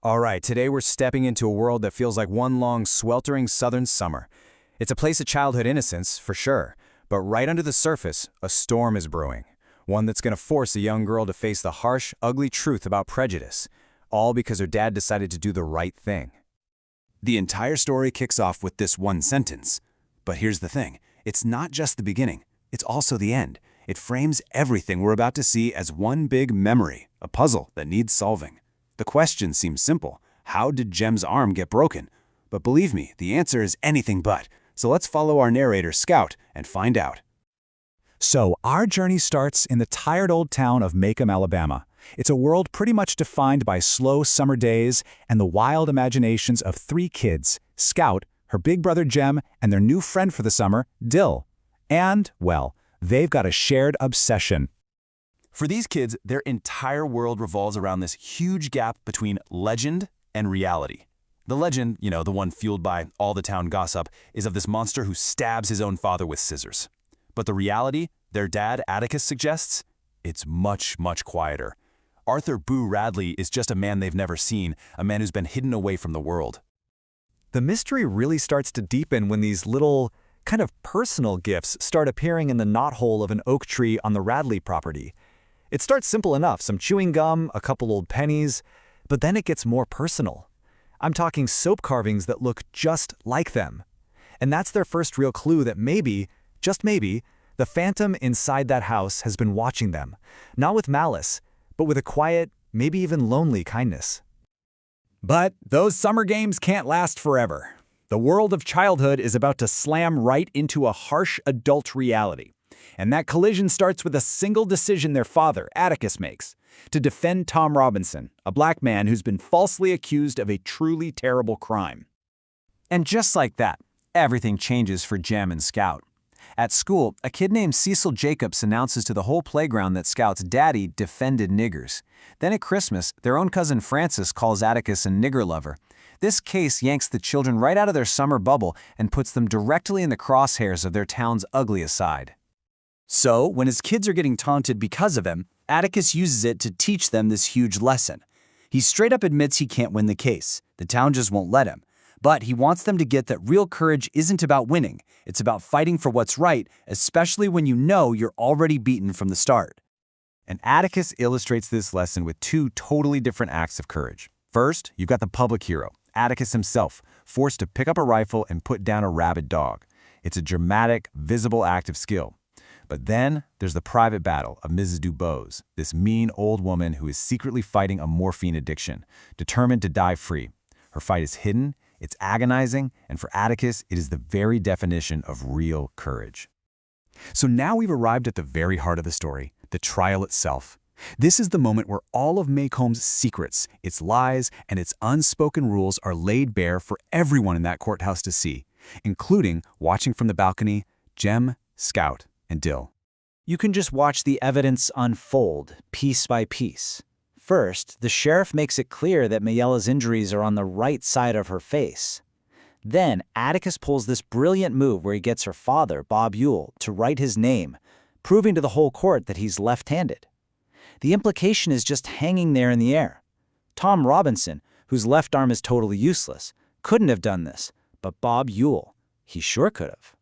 All right, today we're stepping into a world that feels like one long, sweltering southern summer. It's a place of childhood innocence, for sure, but right under the surface, a storm is brewing. One that's going to force a young girl to face the harsh, ugly truth about prejudice, all because her dad decided to do the right thing. The entire story kicks off with this one sentence. But here's the thing, it's not just the beginning, it's also the end. It frames everything we're about to see as one big memory, a puzzle that needs solving. The question seems simple. How did Jem's arm get broken? But believe me, the answer is anything but. So let's follow our narrator, Scout, and find out. So, our journey starts in the tired old town of Maycomb, Alabama. It's a world pretty much defined by slow summer days and the wild imaginations of three kids, Scout, her big brother Jem, and their new friend for the summer, Dill. And, well, they've got a shared obsession. For these kids, their entire world revolves around this huge gap between legend and reality. The legend, the one fueled by all the town gossip, is of this monster who stabs his own father with scissors. But the reality, their dad, Atticus, suggests, it's much, much quieter. Arthur Boo Radley is just a man they've never seen, a man who's been hidden away from the world. The mystery really starts to deepen when these little, kind of personal gifts start appearing in the knothole of an oak tree on the Radley property. It starts simple enough, some chewing gum, a couple old pennies, but then it gets more personal. I'm talking soap carvings that look just like them. And that's their first real clue that maybe, just maybe, the phantom inside that house has been watching them, not with malice, but with a quiet, maybe even lonely kindness. But those summer games can't last forever. The world of childhood is about to slam right into a harsh adult reality. And that collision starts with a single decision their father, Atticus, makes to defend Tom Robinson, a black man who's been falsely accused of a truly terrible crime. And just like that, everything changes for Jem and Scout. At school, a kid named Cecil Jacobs announces to the whole playground that Scout's daddy defended niggers. Then at Christmas, their own cousin Francis calls Atticus a nigger lover. This case yanks the children right out of their summer bubble and puts them directly in the crosshairs of their town's ugliest side. So, when his kids are getting taunted because of him, Atticus uses it to teach them this huge lesson. He straight up admits he can't win the case. The town just won't let him. But he wants them to get that real courage isn't about winning. It's about fighting for what's right, especially when you know you're already beaten from the start. And Atticus illustrates this lesson with two totally different acts of courage. First, you've got the public hero, Atticus himself, forced to pick up a rifle and put down a rabid dog. It's a dramatic, visible act of skill. But then there's the private battle of Mrs. Dubose, this mean old woman who is secretly fighting a morphine addiction, determined to die free. Her fight is hidden, it's agonizing, and for Atticus, it is the very definition of real courage. So now we've arrived at the very heart of the story, the trial itself. This is the moment where all of Maycomb's secrets, its lies, and its unspoken rules are laid bare for everyone in that courthouse to see, including, watching from the balcony, Jem, Scout, and Dill. You can just watch the evidence unfold, piece by piece. First, the sheriff makes it clear that Mayella's injuries are on the right side of her face. Then, Atticus pulls this brilliant move where he gets her father, Bob Ewell, to write his name, proving to the whole court that he's left-handed. The implication is just hanging there in the air. Tom Robinson, whose left arm is totally useless, couldn't have done this, but Bob Ewell, he sure could have.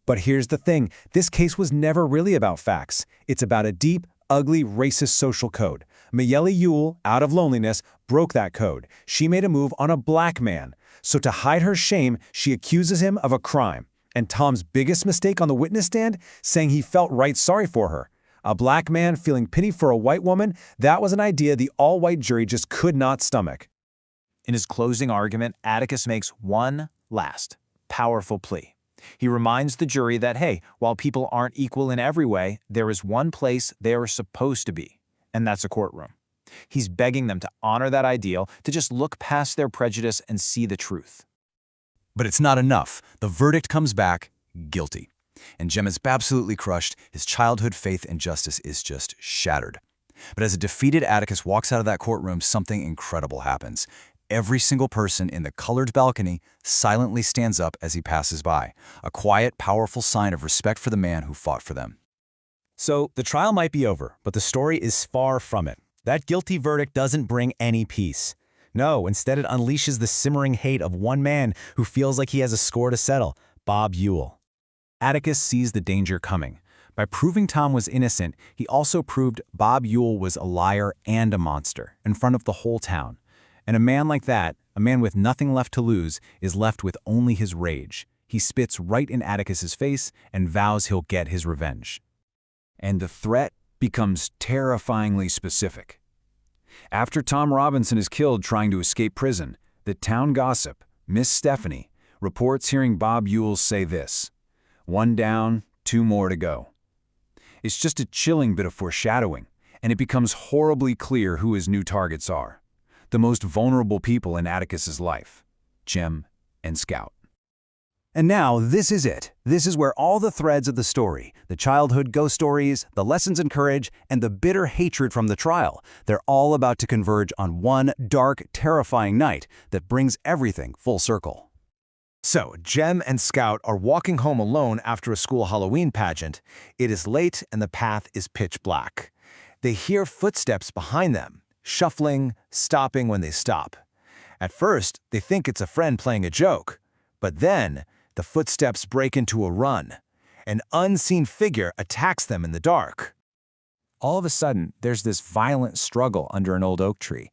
But here's the thing, this case was never really about facts. It's about a deep, ugly, racist social code. Mayella Ewell, out of loneliness, broke that code. She made a move on a black man. So to hide her shame, she accuses him of a crime. And Tom's biggest mistake on the witness stand, saying he felt right sorry for her. A black man feeling pity for a white woman, that was an idea the all-white jury just could not stomach. In his closing argument, Atticus makes one last, powerful plea. He reminds the jury that, hey, while people aren't equal in every way, there is one place they are supposed to be, and that's a courtroom. He's begging them to honor that ideal, to just look past their prejudice and see the truth. But it's not enough. The verdict comes back guilty. And Jem is absolutely crushed. His childhood faith in justice is just shattered. But as a defeated Atticus walks out of that courtroom, something incredible happens. Every single person in the colored balcony silently stands up as he passes by, a quiet, powerful sign of respect for the man who fought for them. So the trial might be over, but the story is far from it. That guilty verdict doesn't bring any peace. No, instead it unleashes the simmering hate of one man who feels like he has a score to settle, Bob Ewell. Atticus sees the danger coming. By proving Tom was innocent, he also proved Bob Ewell was a liar and a monster in front of the whole town. And a man like that, a man with nothing left to lose, is left with only his rage. He spits right in Atticus's face and vows he'll get his revenge. And the threat becomes terrifyingly specific. After Tom Robinson is killed trying to escape prison, the town gossip, Miss Stephanie, reports hearing Bob Ewell say this: "One down, two more to go." It's just a chilling bit of foreshadowing, and it becomes horribly clear who his new targets are. The most vulnerable people in Atticus's life, Jem and Scout. And now, this is it. This is where all the threads of the story, the childhood ghost stories, the lessons in courage, and the bitter hatred from the trial, they're all about to converge on one dark, terrifying night that brings everything full circle. So, Jem and Scout are walking home alone after a school Halloween pageant. It is late and the path is pitch black. They hear footsteps behind them, shuffling, stopping when they stop. At first, they think it's a friend playing a joke, but then the footsteps break into a run. An unseen figure attacks them in the dark. All of a sudden, there's this violent struggle under an old oak tree.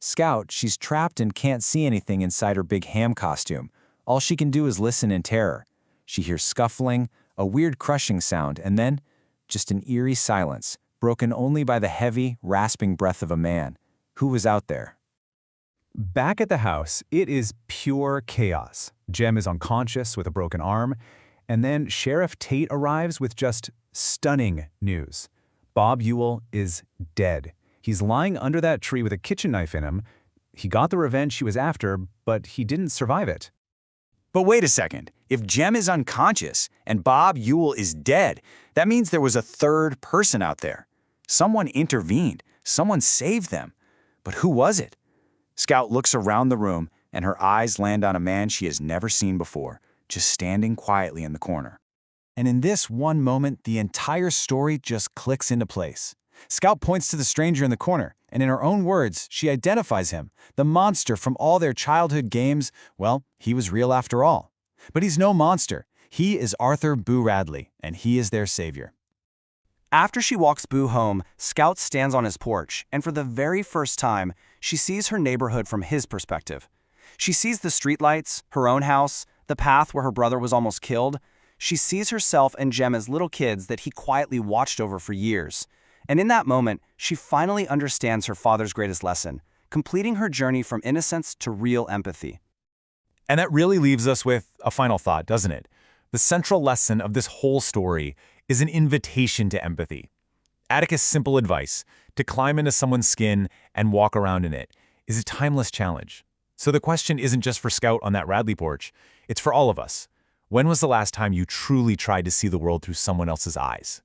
Scout, she's trapped and can't see anything inside her big ham costume. All she can do is listen in terror. She hears scuffling, a weird crushing sound, and then just an eerie silence, broken only by the heavy, rasping breath of a man. Who was out there? Back at the house, it is pure chaos. Jem is unconscious with a broken arm, and then Sheriff Tate arrives with just stunning news. Bob Ewell is dead. He's lying under that tree with a kitchen knife in him. He got the revenge he was after, but he didn't survive it. But wait a second. If Jem is unconscious and Bob Ewell is dead, that means there was a third person out there. Someone intervened. Someone saved them. But who was it? Scout looks around the room, and her eyes land on a man she has never seen before, just standing quietly in the corner. And in this one moment, the entire story just clicks into place. Scout points to the stranger in the corner, and in her own words, she identifies him. The monster from all their childhood games, well, he was real after all. But he's no monster. He is Arthur Boo Radley, and he is their savior. After she walks Boo home, Scout stands on his porch, and for the very first time, she sees her neighborhood from his perspective. She sees the streetlights, her own house, the path where her brother was almost killed. She sees herself and Jem as little kids that he quietly watched over for years. And in that moment, she finally understands her father's greatest lesson, completing her journey from innocence to real empathy. And that really leaves us with a final thought, doesn't it? The central lesson of this whole story is an invitation to empathy. Atticus' simple advice, to climb into someone's skin and walk around in it, is a timeless challenge. So the question isn't just for Scout on that Radley porch, it's for all of us. When was the last time you truly tried to see the world through someone else's eyes?